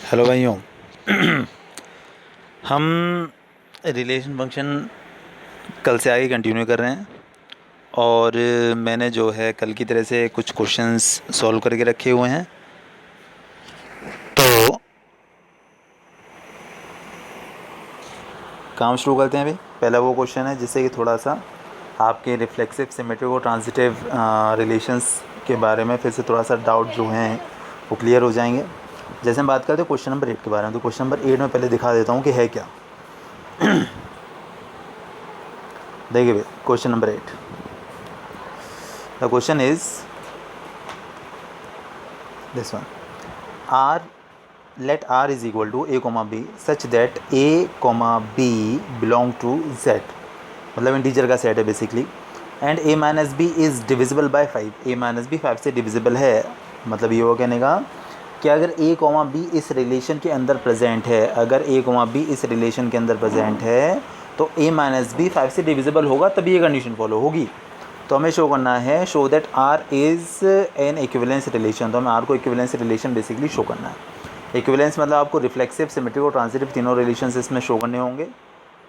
Hello भाइयों। हम relation function कल से आगे कंटिन्यू कर रहे हैं और मैंने जो है कल की तरह से कुछ क्वेश्चंस सॉल्व करके रखे हुए हैं। तो काम शुरू करते हैं। अभी पहला वो क्वेश्चन है जिससे कि थोड़ा सा आपके रिफ्लेक्सिव सिमेट्रिक और ट्रांजिटिव रिलेशंस के बारे में फिर से थोड़ा सा डाउट जो हैं वो क्लियर हो जाएंगे। जैसे हम बात करते हैं क्वेश्चन नंबर 8 के बारे में, तो क्वेश्चन नंबर 8 में पहले दिखा देता हूँ कि है क्या। देखिए भाई, question number 8, the question is this one: r, let r is equal to a comma b such that a comma b belong to z, मतलब इंटीजर का सेट है basically, and a minus B is divisible by 5, a minus B 5 से divisible है। मतलब ये वो कहने का कि अगर a कॉमा बी इस रिलेशन के अंदर प्रेजेंट है, अगर a कॉमा बी इस रिलेशन के अंदर प्रेजेंट है तो a माइनस बी 5 से डिविजिबल होगा, तभी ये कंडीशन फॉलो होगी। तो हमें शो करना है, show that R is an equivalence relation. तो हमें R को इक्विवेलेंस रिलेशन बेसिकली शो करना है। इक्विवेलेंस मतलब आपको रिफ्लेक्सिव, सिमेट्रिक और ट्रांजिटिव तीनों रिलेशंस इसमें शो करने होंगे।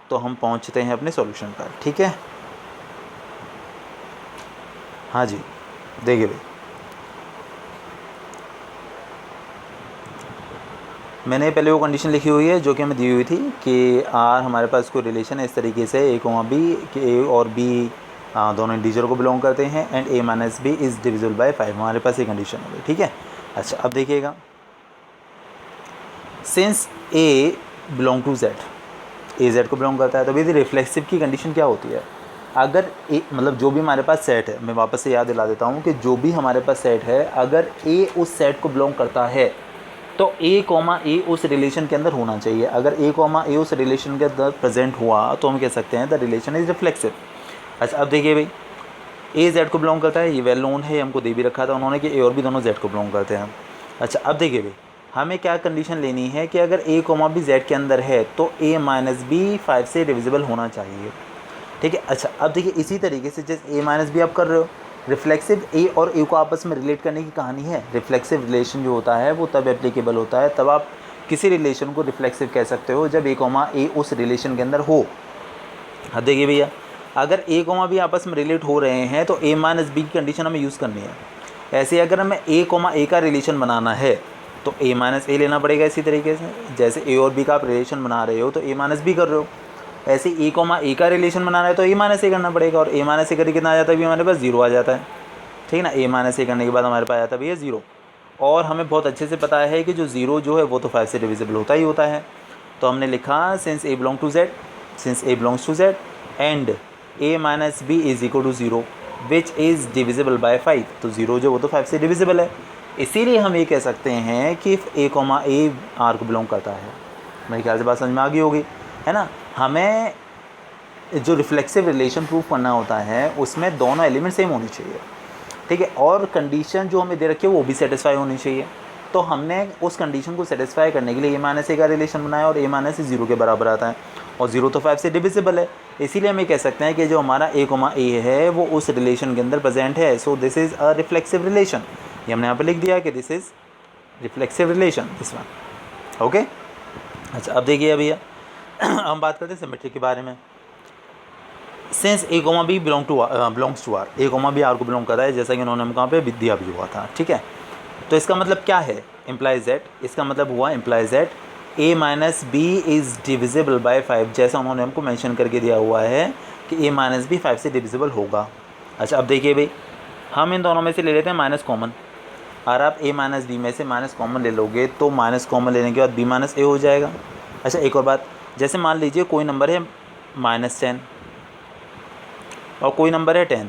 तो हम पहुंचते हैं अपने सॉल्यूशन पर, ठीक है। हाँ जी, देखिए भाई, मैंने पहले वो कंडीशन लिखी हुई है जो कि हमें दी हुई थी कि R हमारे पास कोई रिलेशन है इस तरीके से, a कॉमा बी, कि a और b दोनों इंटीजर को बिलोंग करते हैं, and a minus B is divisible by 5। हमारे पास ये कंडीशन हो गई, ठीक है। अच्छा, अब देखिएगा, since a belong to z, a z को बिलोंग करता है, तो यदि रिफ्लेक्सिव की कंडीशन क्या होती है, अगर a मतलब जो भी हमारे पास सेट है, मैं वापस से याद दिला देता हूँ कि जो भी हमारे पास सेट है, अगर a उस सेट को बिलोंग करता है तो a कॉमा ए उस रिलेशन के अंदर होना चाहिए। अगर a कॉमा ए उस रिलेशन के अंदर प्रेजेंट हुआ तो हम कह सकते हैं द रिलेशन इज रिफ्लेक्सिव। अच्छा, अब देखिए भाई, a z को बिलोंग करता है, ये वेल नोन है, हमको दे भी रखा था उन्होंने कि a और b दोनों z को बिलोंग करते हैं। अच्छा, अब देखिए भाई, हमें क्या कंडीशन लेनी है कि अगर a कॉमा बी z के अंदर है तो a माइनस बी 5 से डिविजिबल होना चाहिए, ठीक है। अच्छा, अब देखिए, इसी तरीके से जैसे a माइनस बी आप कर रहे हो, रिफ्लेक्सिव ए और ए को आपस में रिलेट करने की कहानी है। रिफ्लेक्सिव रिलेशन जो होता है वो तब एप्लीकेबल होता है, तब आप किसी रिलेशन को रिफ्लेक्सिव कह सकते हो जब ए कॉमा ए उस रिलेशन के अंदर हो। हाँ, देखिए भैया, अगर ए कॉमा बी आपस में रिलेट हो रहे हैं तो ए माइनस बी की कंडीशन हमें यूज़ करनी है। ऐसे अगर हमें ए कॉमा ए का रिलेशन बनाना है तो ए माइनस ए लेना पड़ेगा। इसी तरीके से जैसे ए और बी का आप रिलेशन बना रहे हो तो ए माइनस बी कर रहे हो, ऐसे ए कॉमा ए का रिलेशन बनाना है तो ए माइनस ए करना पड़ेगा, और ए माइनस ए करके कितना आ जाता है, भी हमारे पास 0 आ जाता है, ठीक है ना। ए माइनस ए करने के बाद हमारे पास आ जाता है भैया 0, और हमें बहुत अच्छे से पता है कि जो 0 जो है वो तो 5 से डिविजिबल होता ही होता है। तो हमने लिखा since A belong to Z, since A belongs to Z and A minus B is equal to 0 which is divisible by 5। तो 0 जो वो तो 5 से डिविजिबल है, इसीलिए हम ये कह सकते हैं कि ए कॉमा ए आर को बिलोंग करता है। मेरे ख्याल से बात समझ में आ गई होगी, है ना। हमें जो रिफ्लेक्सिव रिलेशन प्रूफ करना होता है उसमें दोनों एलिमेंट सेम होनी चाहिए, ठीक है, और कंडीशन जो हमें दे रखी है वो भी सेटिस्फाई होनी चाहिए। तो हमने उस कंडीशन को सेटिस्फाई करने के लिए ए माइनस ए का रिलेशन बनाया, और ए माइनस ए 0 के बराबर आता है, और 0 तो 5 से डिविजिबल है, इसीलिए हम ये कह सकते हैं कि जो हमारा ए कॉमा ए है वो उस रिलेशन के अंदर प्रेजेंट है। So this is a reflexive relation. ये हमने यहाँ पर लिख दिया कि this is reflexive relation, this one, okay. अच्छा, अब देखिए भैया, हम बात करते हैं सिमेट्री के बारे में। Since A comma B belongs to R, A comma B R को बिलोंग करता है, जैसा कि उन्होंने हम कहाँ पे विद्या भी हुआ था, ठीक है। तो इसका मतलब क्या है, इम्प्लाइज दैट, इसका मतलब हुआ implies that A minus B is divisible by 5, जैसा उन्होंने हमको मेंशन करके दिया हुआ है कि ए माइनस बी 5 से डिविजिबल होगा। अच्छा, अब देखिए भाई, हम इन दोनों में से ले लेते हैं माइनस कॉमन। अगर आप ए माइनस बी में से माइनस कॉमन ले लोगे तो माइनस कॉमन लेने के बाद बी माइनस ए हो जाएगा। अच्छा, एक और बात, जैसे मान लीजिए कोई नंबर है -10 और कोई नंबर है 10,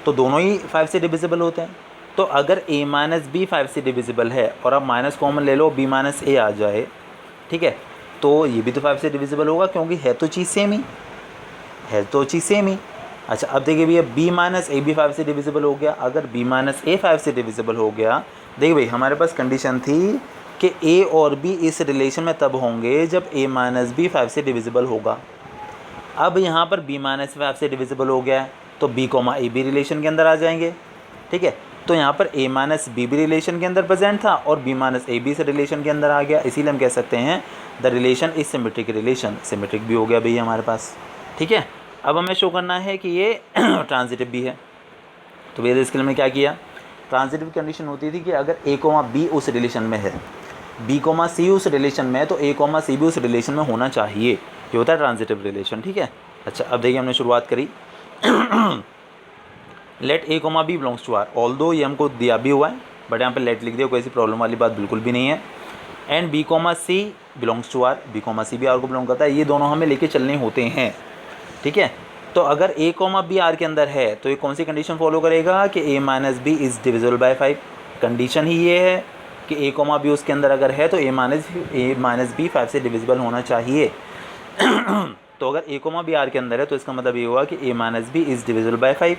तो दोनों ही 5 से डिविजिबल होते हैं। तो अगर a माइनस बी 5 से डिविजिबल है और आप माइनस कॉमन ले लो, b माइनस ए आ जाए, ठीक है, तो ये भी तो 5 से डिविजिबल होगा, क्योंकि है तो चीज़ सेम ही, है तो चीज़ सेम ही। अच्छा, अब देखिए भैया, b माइनस ए भी 5 से डिविजिबल हो गया। अगर b माइनस ए 5 से डिविजिबल हो गया, देखिए भाई, हमारे पास कंडीशन थी कि a और b इस रिलेशन में तब होंगे जब a माइनस बी 5 से डिविजिबल होगा। अब यहाँ पर b माइनस 5 से डिविजिबल हो गया है तो b कॉमा ए भी रिलेशन के अंदर आ जाएंगे, ठीक है। तो यहाँ पर a माइनस बी भी रिलेशन के अंदर प्रेजेंट था और b माइनस ए भी से रिलेशन के अंदर आ गया, इसीलिए हम कह सकते हैं the relation is symmetric relation. Symmetric भी हो गया भैया हमारे पास, ठीक है। अब हमें शो करना है कि ये ट्रांजिटिव भी है। तो भैया इसके लिए हमने क्या किया, ट्रांजिटिव कंडीशन होती थी कि अगर a कोमा बी उस रिलेशन में है, b कोमा सी उस रिलेशन में है, तो a कोमा सी भी उस रिलेशन में होना चाहिए। ये होता है ट्रांजिटिव रिलेशन, ठीक है। अच्छा अब देखिए हमने शुरुआत करी let a comma B belongs to R, although ये हमको दिया भी हुआ है बट यहाँ पे लेट लिख दिया, कोई ऐसी प्रॉब्लम वाली बात बिल्कुल भी नहीं है। And b comma C belongs to R, b comma C भी आर को बिलोंग करता है, ये दोनों हमें लेके चलने होते हैं, ठीक है। तो अगर a कोमा बी आर के अंदर है तो ये कौन सी कंडीशन फॉलो करेगा कि a minus B is divisible by 5। Condition ही ये है कि a कोमा बी उसके अंदर अगर है तो a माइनस बी 5 से डिविजिबल होना चाहिए। तो अगर a कोमा बी आर के अंदर है तो इसका मतलब ये हुआ कि a minus B is divisible by 5।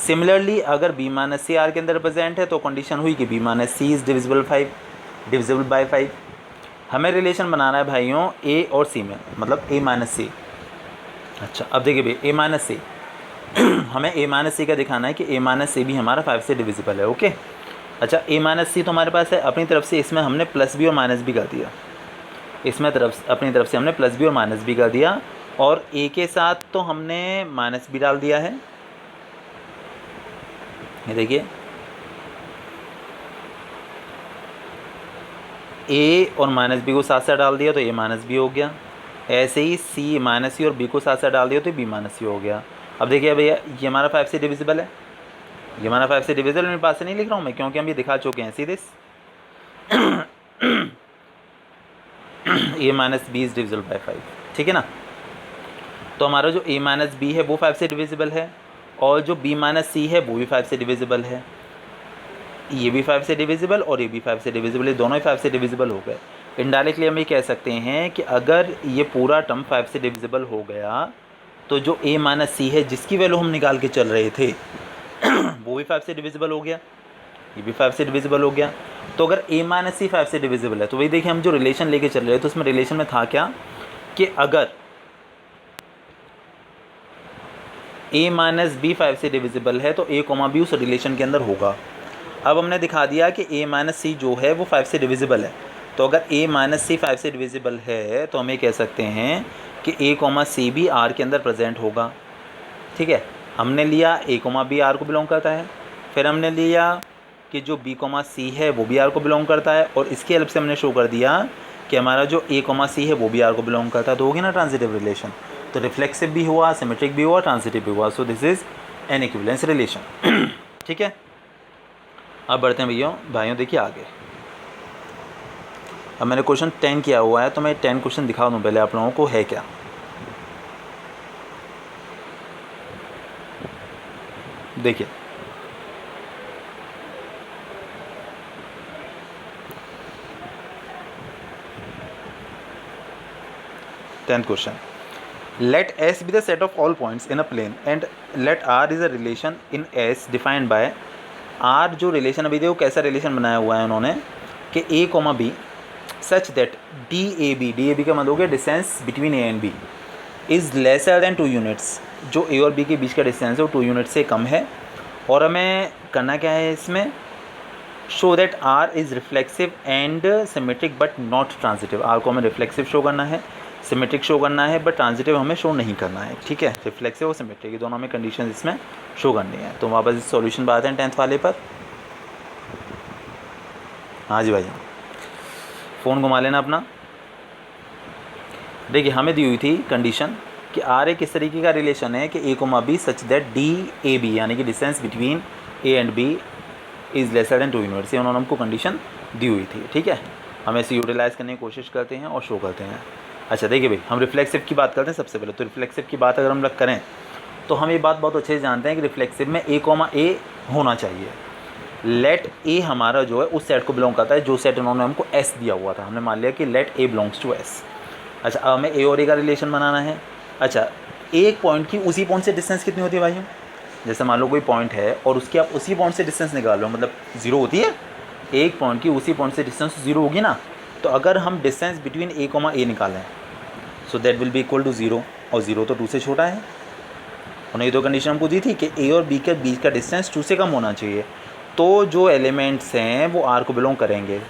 Similarly अगर b माइनस सी आर के अंदर प्रेजेंट है तो कंडीशन हुई कि b minus C is divisible by 5। हमें रिलेशन बनाना है भाइयों a और c में, मतलब a माइनस सी। अच्छा अब देखिए भाई a माइनस सी हमें a माइनस सी का दिखाना है कि a माइनस सी भी हमारा 5 से डिविजिबल है, ओके। अच्छा a माइनस सी तो हमारे पास है, अपनी तरफ से इसमें हमने प्लस बी और माइनस बी कर दिया, इसमें अपनी तरफ से हमने प्लस बी और माइनस बी कर दिया, और a के साथ तो हमने माइनस बी डाल दिया है। ये देखिए a और माइनस बी को साथ साथ डाल दिया तो a माइनस बी हो गया। ऐसे ही c माइनस सी और b को साथ साथ डाल दिया तो b माइनस सी हो गया। अब देखिए भैया ये हमारा 5 से डिविजिबल है, ये हमारा 5 से डिविजिबल मेरे पास से नहीं लिख रहा हूँ मैं, क्योंकि हम ये दिखा चुके हैं सीधे a minus B is divisible by 5, ठीक है ना। तो हमारा जो a माइनस बी है वो 5 से डिविजिबल है, और जो b माइनस सी है वो भी 5 से डिविजिबल है। ये भी 5 से डिविजिबल और ये भी 5 से डिविजिबल, ये दोनों ही 5 से डिविजिबल हो गए। इनडायरेक्टली हम ये कह सकते हैं कि अगर ये पूरा टर्म 5 से डिविजिबल हो गया तो जो a माइनस सी है जिसकी वैल्यू हम निकाल के चल रहे थे वो भी 5 से डिविजिबल हो गया, ये भी 5 से डिविजिबल हो गया। तो अगर a माइनस सी 5 से डिविजिबल है तो वही देखिए हम जो रिलेशन लेके चल रहे थे तो उसमें रिलेशन में था क्या कि अगर a माइनस बी 5 से डिविजिबल है तो a कोमा बी उस रिलेशन के अंदर होगा। अब हमने दिखा दिया कि a माइनस सी जो है वो 5 से डिविजिबल है, तो अगर a माइनस सी 5 से डिविजिबल है तो हम ये कह सकते हैं कि a कोमा सी भी r के अंदर प्रेजेंट होगा, ठीक है। हमने लिया a कोमा बी r को बिलोंग करता है, फिर हमने लिया कि जो b कोमा सी है वो भी r को बिलोंग करता है, और इसकी हेल्प से हमने शो कर दिया कि हमारा जो a कोमा सी है वो भी r को बिलोंग करता है, तो होगी ना ट्रांजिटिव रिलेशन। तो रिफ्लेक्सिव भी हुआ, सिमेट्रिक भी हुआ, ट्रांजिटिव भी हुआ, so this is an equivalence relation, ठीक है। अब बढ़ते हैं भैया भाइयों, देखिए आगे। अब मैंने क्वेश्चन 10 किया हुआ है तो मैं 10 क्वेश्चन दिखा दूँ पहले आप लोगों को है क्या। देखिए tenth question, let S be the set of all points in a plane and let R is a relation in S defined by R। जो रिलेशन अभी देखो कैसा रिलेशन बनाया हुआ है उन्होंने कि A comma B such that DAB का मतलब हो गया distance between A and B is lesser than 2 units. जो A और B के बीच का डिस्टेंस है वो 2 यूनिट से कम है, और हमें करना क्या है इसमें, show that R is reflexive and symmetric but not transitive. R को हमें रिफ्लेक्सिव शो करना है, सिमेट्रिक शो करना है, बट ट्रांजिटिव हमें शो नहीं करना है, ठीक है। रिफ्लेक्सिव और सिमेट्रिक ये दोनों हमें कंडीशन इसमें शो करनी है। तो वापस इस सॉल्यूशन पर आते हैं 10th वाले पर। हाँ जी भाई, फ़ोन घुमा लेना अपना। देखिए हमें दी हुई थी कंडीशन कि आर एक इस तरीके का रिलेशन है कि A comma B such that DAB यानी कि distance between A and B is lesser than 2 units, उन्होंने हमको कंडीशन दी हुई थी, ठीक है। हम इसे यूटिलाइज़ करने की कोशिश करते हैं और शो करते हैं। अच्छा देखिए भाई, हम रिफ्लेक्सिव की बात करते हैं सबसे पहले। तो रिफ्लेक्सिव की बात अगर हम लोग करें तो हम ये बात बहुत अच्छे से जानते हैं कि रिफ्लेक्सिव में A कोमा A होना चाहिए। लेट A हमारा जो है उस सेट को बिलोंग करता है जो सेट उन्होंने हमको S दिया हुआ था। हमने मान लिया कि let A belongs to S। अच्छा अब हमें A और A का रिलेशन बनाना है। अच्छा एक पॉइंट की उसी पॉइंट से डिस्टेंस कितनी होती है भाइयों, जैसे मान लो कोई पॉइंट है और उसकी आप उसी पॉइंट से डिस्टेंस निकाल लो, मतलब 0 होती है। एक पॉइंट की उसी पॉइंट से डिस्टेंस 0 होगी ना। तो अगर हम distance between A comma A निकालें so that will be equal to 0, और 0 तो 2 से छोटा है। उन्होंने ये दो कंडीशन हमको दी थी कि A और B के बीच का डिस्टेंस 2 से कम होना चाहिए। तो जो एलिमेंट्स हैं वो आर को बिलोंग करेंगे।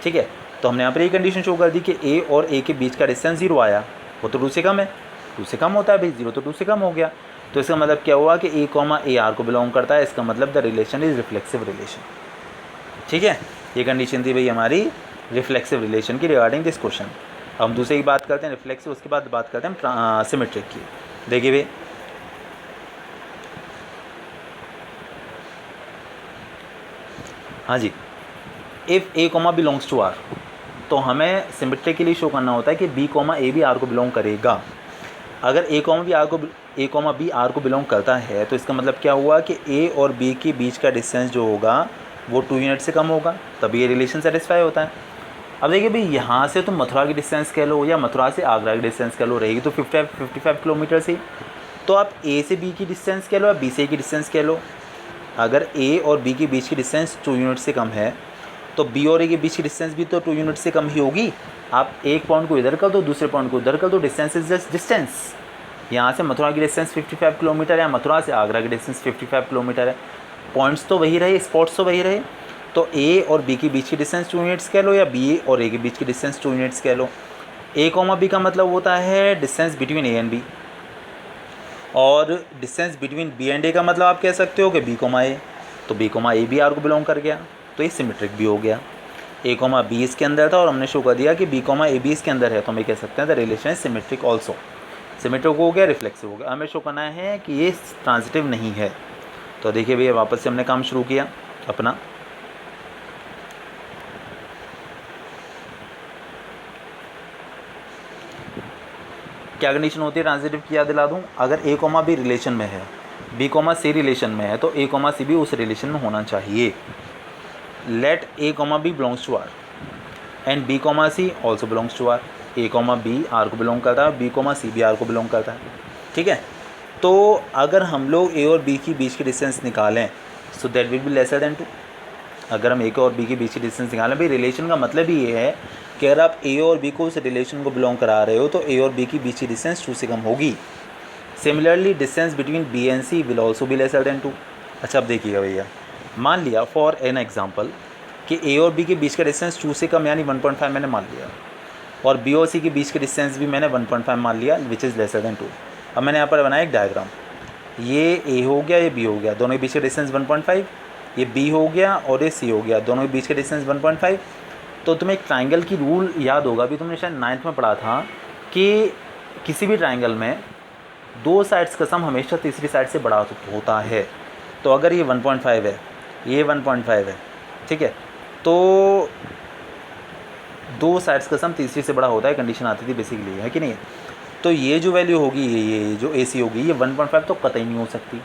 ठीक है, तो हमने यहाँ पर ये कंडीशन शो कर दी कि ए और ए के बीच का डिस्टेंस 0 आया, वो तो 2 से कम है, 2 से कम होता है भाई, 0 तो 2 से कम हो गया। तो इसका मतलब क्या हुआ कि ए कॉमा ए आर को बिलोंग करता है, इसका मतलब the relation is reflexive relation. ठीक है, ये कंडीशन थी भाई हमारी रिफ्लेक्सिव रिलेशन की रिगार्डिंग दिस क्वेश्चन। अब हम दूसरे की बात करते हैं रिफ्लेक्सिव, उसके बाद बात करते हैं सिमेट्रिक की। देखिए भाई, हाँ जी, if A comma belongs to R, तो हमें सिमेट्रिक के लिए शो करना होता है कि बी कॉमा ए भी आर को बिलोंग करेगा। अगर ए कॉमा बी आर को बिलोंग करता है तो इसका मतलब क्या हुआ कि ए और बी के बीच का डिस्टेंस जो होगा वो 2 यूनिट से कम होगा, तभी ये रिलेशन सेटिस्फाई होता है। अब देखिए भाई, यहाँ से तुम मथुरा की डिस्टेंस कह लो या मथुरा से आगरा की डिस्टेंस कह लो, रहेगी तो 55 किलोमीटर से। तो आप ए से बी की डिस्टेंस कह लो या बी से ए की डिस्टेंस कह लो, अगर ए और बी के बीच की डिस्टेंस 2 यूनिट से कम है तो बी और ए के बीच की डिस्टेंस भी तो 2 यूनिट से कम ही होगी। आप एक पॉइंट को इधर कर दो, दूसरे पॉइंट को उधर कर दो, डिस्टेंस इज जस्ट डिस्टेंस। यहाँ से मथुरा की डिस्टेंस 55 किलोमीटर है, मथुरा से आगरा की डिस्टेंस 55 किलोमीटर है, पॉइंट्स तो वही रहे, स्पॉट्स तो वही रहे। तो ए और बी के बीच की डिस्टेंस 2 यूनिट्स कह लो या बी और ए के बीच की डिस्टेंस 2 यूनिट्स कह लो। ए कॉमा बी का मतलब होता है distance between A and B, और distance between B and A का मतलब आप कह सकते हो कि बी कॉमा ए, तो बी कॉमा ए भी आर को बिलोंग कर गया, तो ये सिमेट्रिक भी हो गया। ए कॉमा बी इसके अंदर था और हमने शो कर दिया कि बी कॉमा ए बी इसके अंदर है, तो हम ये कह सकते हैं the relation is symmetric also. Symmetric हो गया, रिफ्लेक्सिव हो गया। हमें शो करना है कि ये ट्रांजिटिव नहीं है। तो देखिए भैया, वापस से हमने काम शुरू किया अपना। क्या कंडीशन होती है ट्रांजिटिव की, याद दिला दूँ। अगर ए कॉमा बी रिलेशन में है, बी कॉमा सी रिलेशन में है, तो ए कॉमा सी भी उस रिलेशन में होना चाहिए। Let A comma B belongs to R and B comma C also belongs to R. A comma B R को बिलोंग करता है, बी कॉमा सी भी आर को बिलोंग करता है। ठीक है, तो अगर हम लोग ए और बी के बीच की डिस्टेंस निकालें so that will B lesser than 2। अगर हम ए और बी के बीच की डिस्टेंस निकालें, भाई रिलेशन का मतलब ही ये है कि अगर आप ए और बी को उस रिलेशन को बिलोंग करा रहे हो तो ए और बी की बीच की डिस्टेंस 2 से कम होगी। Similarly distance between B and C will also be lesser than 2। अच्छा, अब देखिएगा भैया, मान लिया फॉर एन एग्जाम्पल कि ए और बी के बीच का डिस्टेंस 2 से कम यानी 1.5 मैंने मान लिया, और बी और सी के बीच के डिस्टेंस भी मैंने 1.5 मान लिया विच इज़ लेसर देन 2। अब मैंने यहाँ पर बनाया एक डायग्राम, ये ए हो गया, ये बी हो गया, दोनों के बीच का डिस्टेंस 1.5, ये बी हो गया और ये सी हो गया, दोनों के बीच का डिस्टेंस 1.5। तो तुम्हें एक ट्राइंगल की रूल याद होगा, अभी तुमने शायद 9th में पढ़ा था कि किसी भी ट्राइंगल में 2 साइड्स का सम हमेशा तीसरी साइड से बड़ा होता है। तो अगर ये 1.5 है, ये 1.5 है, ठीक है, तो 2 साइड्स का सम तीसरी से बड़ा होता है, कंडीशन आती थी बेसिकली, है कि नहीं। तो ये जो वैल्यू होगी, ये जो AC होगी, ये 1.5 तो कतई नहीं हो सकती।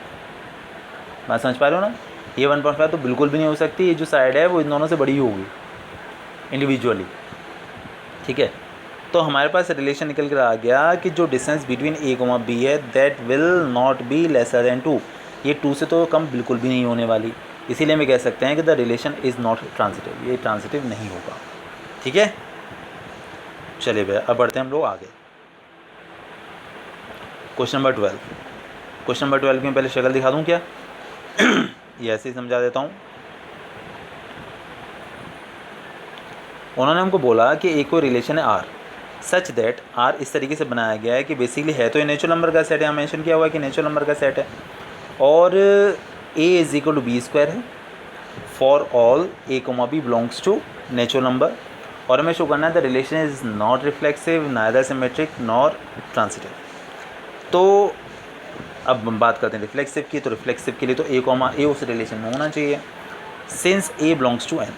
बात समझ पा रहे हो ना, ये 1.5 तो बिल्कुल भी नहीं हो सकती। ये जो साइड है वो इन दोनों से बड़ी होगी इंडिविजुअली। ठीक है, तो हमारे पास रिलेशन निकल कर आ गया कि जो डिस्टेंस बिटवीन ए कॉमा बी है that will not be lesser than 2। ये 2 से तो कम बिल्कुल भी नहीं होने वाली, इसीलिए हम कह सकते हैं कि the relation is not transitive, ये ट्रांजिटिव नहीं होगा। ठीक है, चलिए भैया अब बढ़ते हैं हम लोग आगे। Question number 12। क्वेश्चन नंबर 12 में पहले शक्ल दिखा दूँ क्या? ये ऐसे ही समझा देता हूँ। उन्होंने हमको बोला कि एक कोई रिलेशन है आर सच दैट आर इस तरीके से बनाया गया है कि बेसिकली है तो ये नेचुरल नंबर का सेट है, यहाँ मेंशन किया हुआ है कि नेचुरल नंबर का सेट है, और A is equal to B square है for all A comma B belongs to natural number. और हमें शो करना है the relation is not reflexive, neither symmetric nor transitive. तो अब हम बात करते हैं रिफ्लेक्सिव की। तो रिफ्लेक्सिव के लिए तो ए कॉमा ए उस रिलेशन में होना चाहिए since A belongs to N,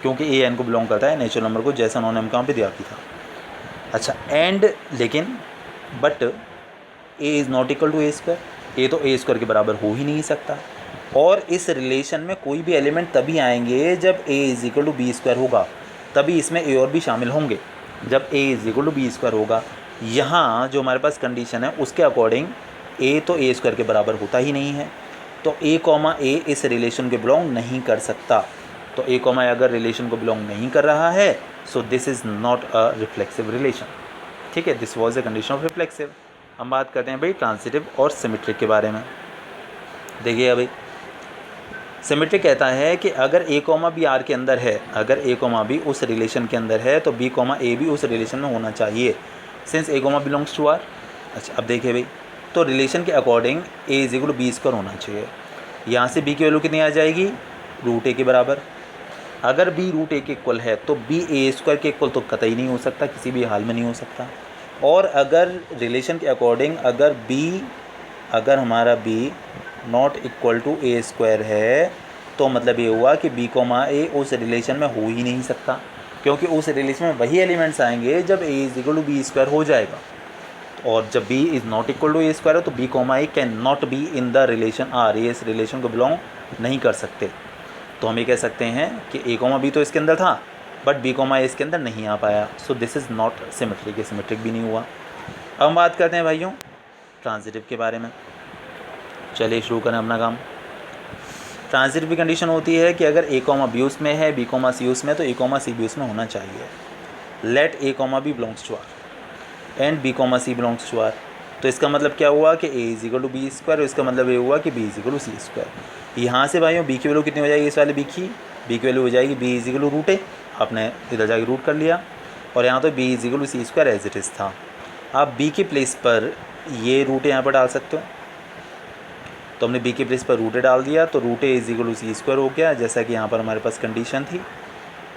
क्योंकि ए एन को बिलोंग करता है नेचुरल नंबर को, जैसा उन्होंने हम कहाँ पे दिया था। अच्छा, एंड लेकिन but A is not equal to A square, A तो ए स्क्वायर के बराबर हो ही नहीं सकता। और इस रिलेशन में कोई भी एलिमेंट तभी आएंगे जब A is equal to B square होगा, तभी इसमें ए और बी शामिल होंगे जब A is equal to B square होगा। यहाँ जो हमारे पास कंडीशन है उसके अकॉर्डिंग ए तो ए स्क्वायर के बराबर होता ही नहीं है, तो ए कॉमा ए इस रिलेशन के बिलोंग नहीं कर सकता। तो ए कॉमा ए अगर रिलेशन को बिलोंग नहीं कर रहा है so this is not a reflexive relation. ठीक है, this was the condition of reflexive. हम बात करते हैं भाई ट्रांजिटिव और सिमेट्रिक के बारे में। देखिए भाई, सिमेट्रिक कहता है कि अगर ए कॉमा बी आर के अंदर है, अगर ए कॉमा बी उस रिलेशन के अंदर है तो बी कॉमा ए भी उस रिलेशन में होना चाहिए, since A comma belongs to R. अच्छा अब देखिए भाई, तो रिलेशन के according A is equal to B square होना चाहिए। यहाँ से बी की वैल्यू कितनी आ जाएगी, रूट ए के बराबर। अगर बी रूट ए के इक्वल है तो बी ए स्क्वायर के इक्वल तो कतई नहीं हो सकता, किसी भी हाल में नहीं हो सकता। और अगर रिलेशन के अकॉर्डिंग अगर हमारा B not equal to A square है तो मतलब ये हुआ कि बी कॉमा ए उस रिलेशन में हो ही नहीं सकता, क्योंकि उस रिलेशन में वही एलिमेंट्स आएंगे जब A is equal to B square हो जाएगा। और जब B is not equal to A square है तो B comma A can not be in the relation R, ये इस रिलेशन को बिलोंग नहीं कर सकते। तो हम ये कह सकते हैं कि ए कॉमा बी तो इसके अंदर था बट बी कॉमा ए इसके अंदर नहीं आ पाया, so this is not symmetric, ये सिमेट्रिक भी नहीं हुआ। अब हम बात करते हैं भाइयों ट्रांजिटिव के बारे में। चलिए शुरू करें अपना काम। ट्रांजिटिव की कंडीशन होती है कि अगर ए कॉमा बी उसमें है, बी कॉमा सी उसमें है, तो ए कॉमा सी भी उसमें होना चाहिए। Let A comma B belongs to R and B comma C belongs to R. तो इसका मतलब क्या हुआ कि A is equal to B square, और इसका मतलब ये हुआ कि B is equal to C square. यहाँ से भाइयों बी की वैल्यू कितनी हो जाएगी, इस वाले बी की वैल्यू हो जाएगी B is equal to root A, आपने इधर जाके रूट कर लिया, और यहाँ तो B is equal to C square as it is था। आप बी के प्लेस पर ये रूट यहाँ पर डाल सकते हो, तो हमने बी के प्लेस पर रूट ए डाल दिया, तो root A is equal to C square हो गया, जैसा कि यहाँ पर हमारे पास कंडीशन थी।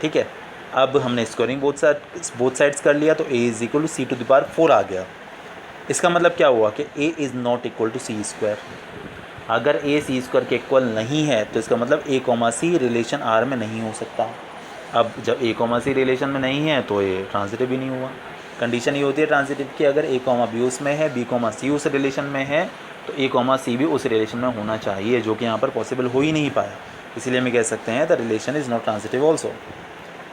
ठीक है, अब हमने स्क्वायरिंग बोथ साइड्स कर लिया, तो A is equal to C to the power 4 आ गया। इसका मतलब क्या हुआ कि A is not equal to C square. अगर ए सी स्क्वायर के इक्वल नहीं है तो इसका मतलब ए कॉमा सी रिलेशन आर में नहीं हो सकता। अब जब ए कॉमा सी रिलेशन में नहीं है तो ये ट्रांजिटिव भी नहीं हुआ। कंडीशन ये होती है ट्रांजिटिव की, अगर ए कॉमा बी उसमें है, बी कॉमा सी उस रिलेशन में है, तो ए कॉमा सी भी उस रिलेशन में होना चाहिए, जो कि यहाँ पर पॉसिबल हो ही नहीं पाया। इसलिए हम कह सकते हैं the relation is not transitive also.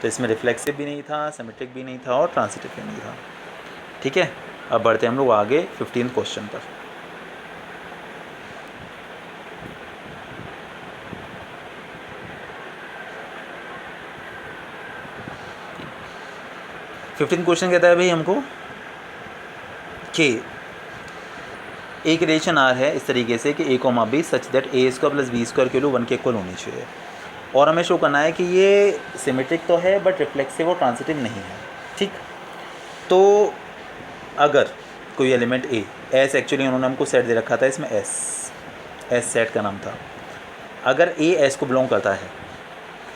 तो इसमें रिफ्लेक्सिव भी नहीं था, सिमेट्रिक भी नहीं था और ट्रांजिटिव भी नहीं था। ठीक है, अब बढ़ते हैं हम लोग आगे 15 क्वेश्चन पर। क्वेश्चन कहता है भाई हमको कि एक रिलेशन आर है इस तरीके से कि A comma B such that A square plus B square की वैल्यू 1 के इक्वल होनी चाहिए, और हमें शो करना है कि ये सिमेट्रिक तो है बट रिफ्लेक्सिव और ट्रांजिटिव नहीं है। ठीक, तो अगर कोई एलिमेंट ए एस, एक्चुअली उन्होंने हमको सेट दे रखा था, इसमें एस सेट का नाम था, अगर ए एस को बिलोंग करता है,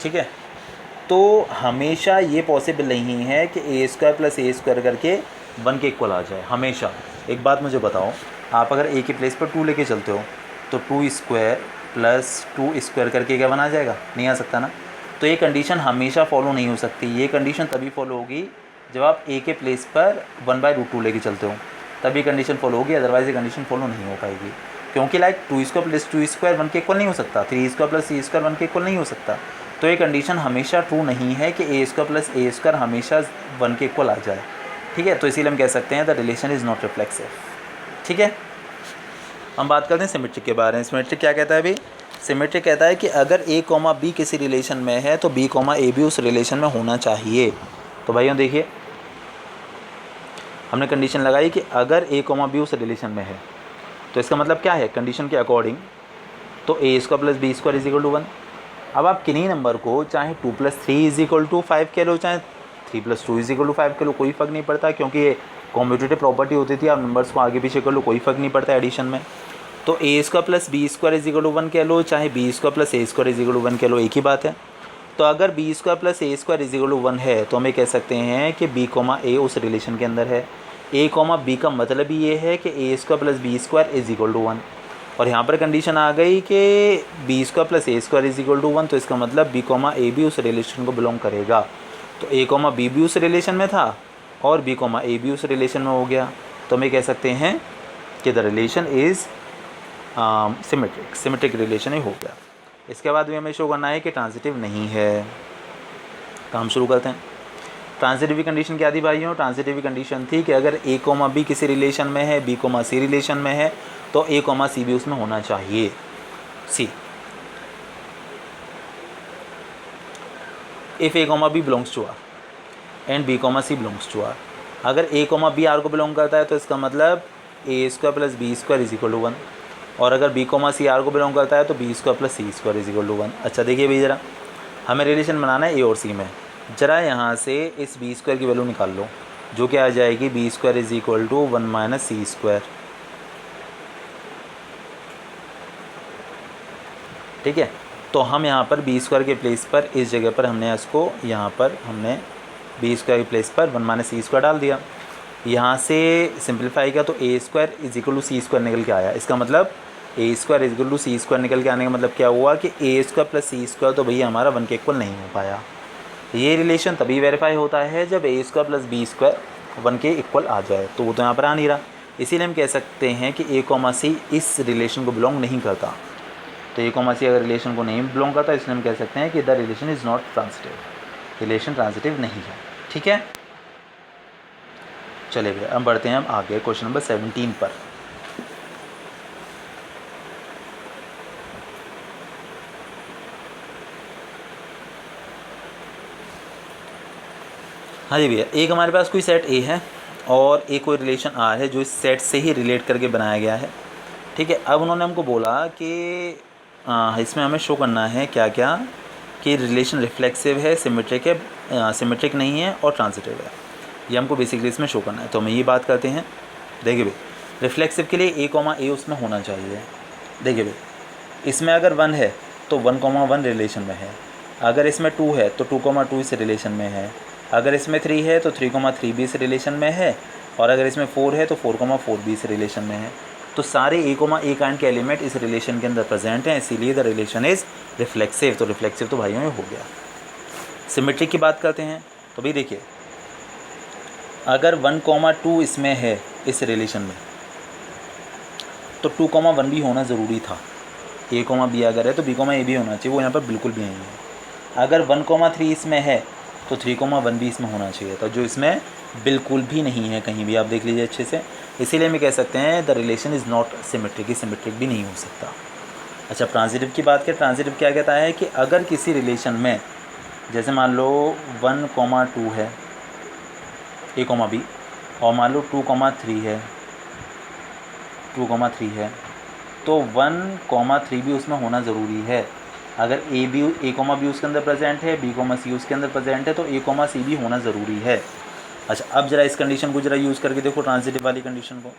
ठीक है, तो हमेशा ये पॉसिबल नहीं है कि A square plus A square करके 1 के इक्वल आ जाए हमेशा। एक बात मुझे बताओ, आप अगर ए के प्लेस पर 2 लेके चलते हो तो 2 स्क्वायर प्लस 2 स्क्वायर करके क्या बना जाएगा, नहीं आ सकता ना। तो ये कंडीशन हमेशा फॉलो नहीं हो सकती। ये कंडीशन तभी फॉलो होगी जब आप ए के प्लेस पर 1/√2 लेके चलते हो, तभी कंडीशन फॉलो होगी, अदरवाइज ये कंडीशन फॉलो नहीं हो पाएगी। क्योंकि लाइक 2 स्क्वायर प्लस 2 स्क्वायर 1 के इक्वल नहीं हो सकता, 3 स्क्वायर प्लस 3 स्क्वायर 1 के इक्वल नहीं हो सकता। तो ये कंडीशन हमेशा ट्रू नहीं है कि A square plus A square हमेशा 1 के इक्वल आ जाए। ठीक है, तो इसीलिए हम कह सकते हैं the relation is not reflexive. ठीक है, हम बात करते हैं सिमेट्रिक के बारे में। सिमेट्रिक क्या कहता है भाई, सिमेट्रिक कहता है कि अगर ए कॉमा बी किसी रिलेशन में है तो बी कॉमा ए भी उस रिलेशन में होना चाहिए। तो भाइयों देखिए, हमने कंडीशन लगाई कि अगर ए कॉमा बी उस रिलेशन में है, तो इसका मतलब क्या है, कंडीशन के अकॉर्डिंग तो A square plus B square is equal to 1। अब आप किन्हीं नंबर को चाहे 2 + 3 इज इक्वल टू 5 कह लो, चाहे 3 + 2 इज इक्वल टू 5 कह लो, कोई फ़र्क नहीं पड़ता, क्योंकि ये कॉम्यूटेटिव प्रॉपर्टी होती थी। आप नंबर्स को आगे पीछे कर लो, कोई फ़र्क नहीं पड़ता एडिशन में। तो A square plus B square is equal to 1 कह लो, चाहे B square plus A square is equal to 1 कह लो, एक ही बात है। तो अगर B square plus A square is equal to 1 है तो हम ये कह सकते हैं कि बी कॉमा ए उस रिलेशन के अंदर है। ए कॉमा बी का मतलब ही ये है कि A square plus B square is equal to 1, और यहाँ पर कंडीशन आ गई कि B square plus A square is equal to 1, तो इसका मतलब बी कॉमा ए भी उस रिलेशन को बिलोंग करेगा। तो ए कॉमा बी भी उस रिलेशन में था और बी कॉमा ए भी उस रिलेशन में हो गया, तो हम ये कह सकते हैं कि the relation is symmetric relation ही हो गया। इसके बाद भी हमें शो करना है कि ट्रांजिटिव नहीं है। काम शुरू करते हैं। ट्रांजिटिव की कंडीशन क्या थी भाइयों, ट्रांजिटिव की कंडीशन थी कि अगर ए कॉमा बी किसी रिलेशन में है, बी कॉमा सी रिलेशन में है, तो ए कॉमा सी भी उसमें होना चाहिए। C, if A comma B belongs to R and B comma C belongs to R. अगर ए कॉमा बी आर को बिलोंग करता है तो इसका मतलब A square plus B square is equal to 1, और अगर बी कॉमा सी आर को बिलोंग करता है तो B square plus C square is equal to 1। अच्छा देखिए भाई ज़रा, हमें रिलेशन बनाना है ए और सी में। ज़रा यहाँ से इस बी स्क्वायर की वैल्यू निकाल लो, जो कि आ जाएगी B square is equal to 1 minus C square. ठीक है, तो हम यहाँ पर बी स्क्वायर के प्लेस पर इस जगह पर हमने इसको यहाँ पर हमने बी स्क्वायर के प्लेस पर 1 माइनस सी स्क्वायर डाल दिया। यहाँ से सिंप्लीफाई किया तो A square is equal to C square निकल के आया। इसका मतलब A square is equal to C square निकल के आने का मतलब क्या हुआ कि A square plus C square तो भैया हमारा 1 के इक्वल नहीं हो पाया। ये रिलेशन तभी वेरीफाई होता है जब ए स्क्वायर प्लस बी स्क्वायर 1 के इक्वल आ जाए, तो वो तो यहाँ पर आ नहीं रहा। इसीलिए हम कह सकते हैं कि ए कॉमा सी इस रिलेशन को बिलोंग नहीं करता। तो ए कॉमा सी अगर रिलेशन को नहीं बिलोंग करता, इसलिए हम कह सकते हैं कि the relation is not transitive, relation transitive नहीं है। ठीक है, चले भैया अब बढ़ते हैं हम आगे क्वेश्चन नंबर 17 पर। हाँ जी भैया, एक हमारे पास कोई सेट ए है और एक कोई रिलेशन आर है जो इस सेट से ही रिलेट करके बनाया गया है। ठीक है, अब उन्होंने हमको बोला कि इसमें हमें शो करना है क्या क्या, कि रिलेशन रिफ्लेक्सिव है, सिमेट्रिक है, सिमेट्रिक नहीं है और ट्रांजिटिव है। ये हमको बेसिकली इसमें शो करना है। तो हम ये बात करते हैं। देखिए भाई, रिफ्लेक्सिव के लिए ए कॉमा ए उसमें होना चाहिए। देखिए भाई, इसमें अगर 1 है तो 1,1 रिलेशन में है, अगर इसमें 2 है तो 2,2 इस रिलेशन में है, अगर इसमें 3 है तो 3,3 भी इस रिलेशन में है, और अगर इसमें 4 है तो 4,4 भी इस रिलेशन में है। तो सारे ए काइंड के एलिमेंट इस रिलेशन के अंदर प्रेजेंट हैं, इसीलिए द रिलेशन इज़ रिफ्लेक्सिव। तो रिफ्लेक्सिव तो भाइयों ये हो गया। सिमेट्रिक की बात करते हैं तो भाई देखिए, अगर 1,2 इसमें है इस रिलेशन में तो 2,1 भी होना ज़रूरी था। ए बी अगर है तो बी ए भी होना चाहिए, वो यहाँ पर बिल्कुल भी नहीं है। अगर 1,3 इसमें है तो 3,1 भी इसमें होना चाहिए था, जो इसमें बिल्कुल भी नहीं है कहीं भी। आप देख लीजिए अच्छे से। इसीलिए हम कह सकते हैं the relation is not symmetric, symmetric भी नहीं हो सकता। अच्छा, ट्रांजिटिव की बात करें। ट्रांजिटिव क्या कहता है कि अगर किसी रिलेशन में जैसे मान लो 1,2 है ए बी, और मान लो 2,3 है 2,3 है, तो 1,3 भी उसमें होना ज़रूरी है। अगर ए बी उसके अंदर प्रेजेंट है, बी सी उसके अंदर प्रेजेंट है, तो ए सी भी होना ज़रूरी है। अच्छा, अब ज़रा इस कंडीशन को ज़रा यूज़ करके देखो, ट्रांजिटिव वाली कंडीशन को।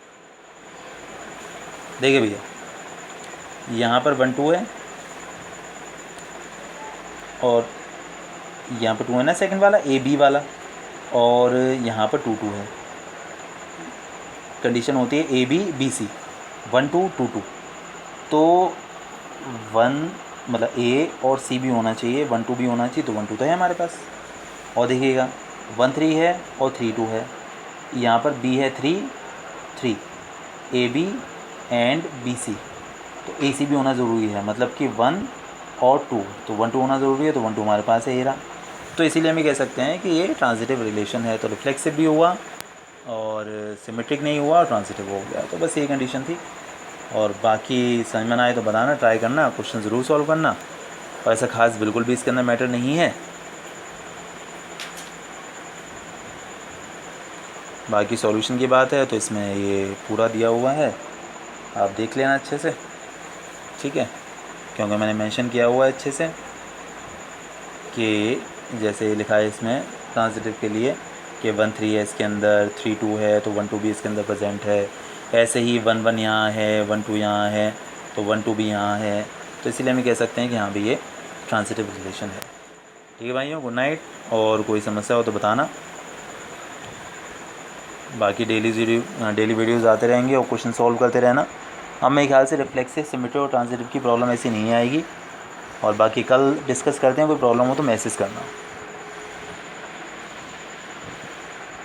देखिए भैया, यहाँ पर 1,2 है और यहाँ पर 2 है ना, सेकंड वाला ए बी वाला, और यहाँ पर 2,2 है। कंडीशन होती है ए बी बी सी 1,2 2,2, तो 1 मतलब ए और सी भी होना चाहिए, 1,2 भी होना चाहिए, तो 1,2 तो है हमारे पास। और देखिएगा 1,3 है और 3,2 है, यहाँ पर बी है 3 A B and B C, तो ए सी भी होना ज़रूरी है, मतलब कि 1 और 2, तो 1,2 होना ज़रूरी है, तो 1,2 हमारे पास है ये रहा। तो इसीलिए हम ये कह सकते हैं कि ये ट्रांजिटिव रिलेशन है। तो रिफ्लेक्सिव भी हुआ और सिमेट्रिक नहीं हुआ और ट्रांजिटिव हो गया। तो बस ये कंडीशन थी, और बाकी समझ में ना आए तो बताना, ट्राई करना, क्वेश्चन ज़रूर सॉल्व करना। और ऐसा खास बिल्कुल भी इसके अंदर मैटर नहीं है। बाकी सॉल्यूशन की बात है तो इसमें ये पूरा दिया हुआ है, आप देख लेना अच्छे से। ठीक है, क्योंकि मैंने मेंशन किया हुआ है अच्छे से कि जैसे लिखा है इसमें ट्रांजिटिव के लिए कि 1,3 है इसके अंदर, 3,2 है तो 1,2 भी इसके अंदर प्रेजेंट है। ऐसे ही 1,1 यहाँ है, 1,2 यहाँ है, तो 1,2 भी यहाँ है। तो इसीलिए हम कह सकते हैं कि हाँ भी ये ट्रांजिटिव रिलेशन है। ठीक है भाइयों, गुड नाइट। और कोई समस्या हो तो बताना। बाकी डेली वीडियोज़ आते रहेंगे और क्वेश्चन सॉल्व करते रहना। अब मेरे ख्याल से रिफ्लेक्सिव, सिमेट्रिक और ट्रांजिटिव की प्रॉब्लम ऐसी नहीं आएगी। और बाकी कल डिस्कस करते हैं, कोई प्रॉब्लम हो तो मैसेज करना।